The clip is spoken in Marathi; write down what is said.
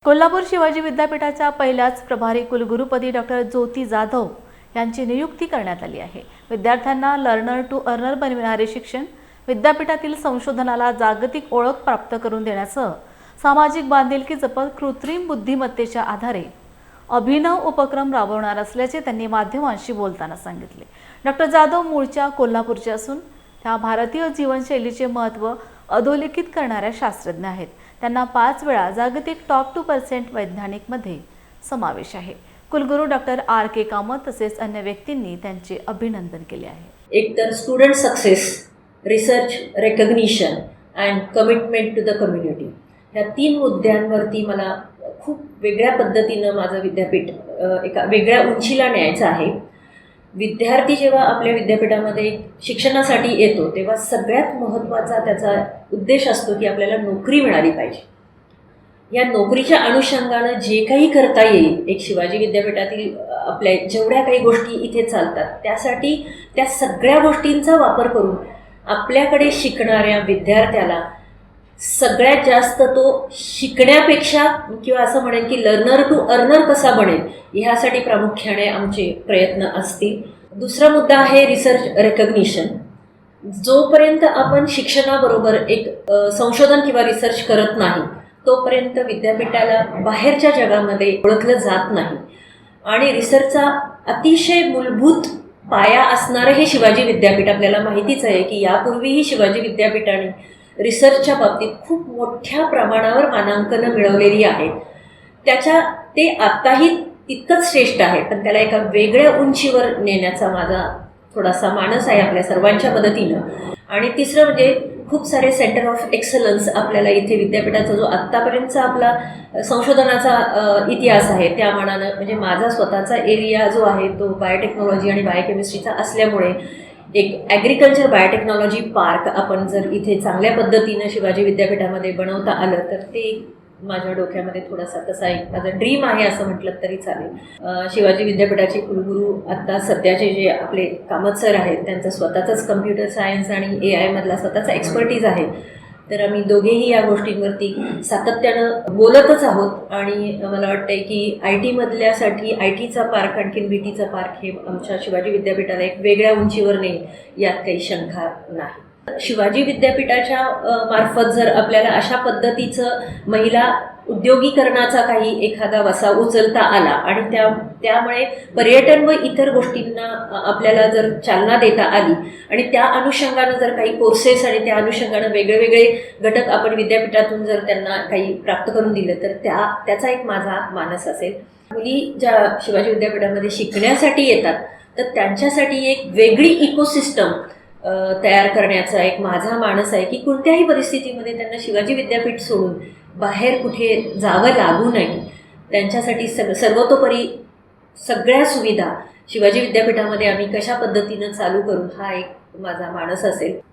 कोल्हापूर शिवाजी विद्यापीठाच्या पहिल्याच प्रभारी कुलगुरुपदी डॉक्टर ज्योती जाधव यांची नियुक्ती करण्यात आली आहे। विद्यार्थ्यांना लर्नर टू अर्नर बनविणारे शिक्षण, विद्यापीठातील संशोधनाला जागतिक ओळख प्राप्त करून देण्यासह सामाजिक बांधिलकी जपत कृत्रिम बुद्धिमत्तेच्या आधारे अभिनव उपक्रम राबवणार असल्याचे त्यांनी माध्यमांशी बोलताना सांगितले। डॉक्टर जाधव मूळच्या कोल्हापूरचे असून त्या भारतीय जीवनशैलीचे महत्त्व अधोरेखित करणाऱ्या शास्त्रज्ञ आहेत। त्यांना 5 वेळा जागतिक टॉप 2% वैज्ञानिकमध्ये समावेश आहे। कुलगुरू डॉक्टर R.K. कामत तसेच अन्य व्यक्तींनी त्यांचे अभिनंदन केले आहे। एक तर student success, research recognition and commitment to the community, ह्या 3 मुद्द्यांवरती मला खूप वेगळ्या पद्धतीनं माझं विद्यापीठ एका वेगळ्या उंचीला न्यायचं आहे। विद्यार्थी जेव्हा आपल्या विद्यापीठामध्ये शिक्षणासाठी येतो तेव्हा सगळ्यात महत्त्वाचा त्याचा उद्देश असतो की आपल्याला नोकरी मिळाली पाहिजे। या नोकरीच्या अनुषंगानं जे काही करता येईल, एक शिवाजी विद्यापीठातील आपल्या जेवढ्या काही गोष्टी इथे चालतात त्यासाठी त्या सगळ्या गोष्टींचा वापर करून आपल्याकडे शिकणाऱ्या विद्यार्थ्याला सगळ्यात जास्त तो शिकण्यापेक्षा किंवा असं म्हणेन की लर्नर टू अर्नर कसा बनेल ह्यासाठी प्रामुख्याने आमचे प्रयत्न असतील। दुसरा मुद्दा आहे रिसर्च रेकग्निशन। जोपर्यंत आपण शिक्षणाबरोबर एक संशोधन किंवा रिसर्च करत नाही तोपर्यंत विद्यापीठाला बाहेरच्या जगामध्ये ओळखलं जात नाही आणि रिसर्चचा अतिशय मूलभूत पाया असणारं हे शिवाजी विद्यापीठ आपल्याला माहितीच आहे की यापूर्वीही शिवाजी विद्यापीठाने रिसर्चच्या बाबतीत खूप मोठ्या प्रमाणावर मानांकनं मिळवलेली आहेत। ते आत्ताही तितकंच श्रेष्ठ आहे, पण त्याला एका वेगळ्या उंचीवर नेण्याचा माझा थोडासा मानस आहे आपल्या सर्वांच्या मदतीनं। आणि तिसरं म्हणजे खूप सारे सेंटर ऑफ एक्सलन्स आपल्याला इथे विद्यापीठाचा जो आत्तापर्यंतचा आपला संशोधनाचा इतिहास आहे त्या मानानं म्हणजे माझा स्वतःचा एरिया जो आहे तो बायोटेक्नॉलॉजी आणि बायोकेमिस्ट्रीचा असल्यामुळे एक ॲग्रिकल्चर बायोटेक्नॉलॉजी पार्क आपण जर इथे चांगल्या पद्धतीनं शिवाजी विद्यापीठामध्ये बनवता आलं तर ते माझ्या डोक्यामध्ये थोडासा तसा एक माझा ड्रीम आहे असं म्हटलं तरी चालेल। शिवाजी विद्यापीठाचे कुलगुरू आत्ता सध्याचे जे आपले कामत सर आहेत त्यांचं स्वतःचंच कम्प्युटर सायन्स आणि AI मधला स्वतःचा एक्सपर्टीज आहे, तर आम्ही दोघेही या गोष्टींवरती सातत्यानं बोलतच आहोत आणि मला वाटतंय की IT मधल्यासाठी ITचा पार्क आणखीन BTचा पार्क हे आमच्या शिवाजी विद्यापीठाला एक वेगळ्या उंचीवर नेईल यात काही शंका नाही। शिवाजी विद्यापीठाच्या मार्फत जर आपल्याला अशा पद्धतीचं महिला उद्योगीकरणाचा काही एखादा वसा उचलता आला आणि त्यामुळे पर्यटन व इतर गोष्टींना आपल्याला जर चालना देता आली आणि त्या अनुषंगानं जर काही कोर्सेस आणि त्या अनुषंगानं वेगळे घटक आपण विद्यापीठातून जर त्यांना काही प्राप्त करून दिलं तर त्याचा एक माझा मानस असेल। मुली ज्या शिवाजी विद्यापीठामध्ये शिकण्यासाठी येतात तर त्यांच्यासाठी एक वेगळी इकोसिस्टम तयार करण्याचा एक माझा मानस आहे की कोणत्याही परिस्थितीमध्ये त्यांना शिवाजी विद्यापीठ सोडून बाहेर कुठे जावं लागू नये, त्यांच्यासाठी सर्वतोपरी सगळ्या सुविधा शिवाजी विद्यापीठामध्ये आम्ही कशा पद्धतीनं चालू करू हा एक माझा मानस असेल।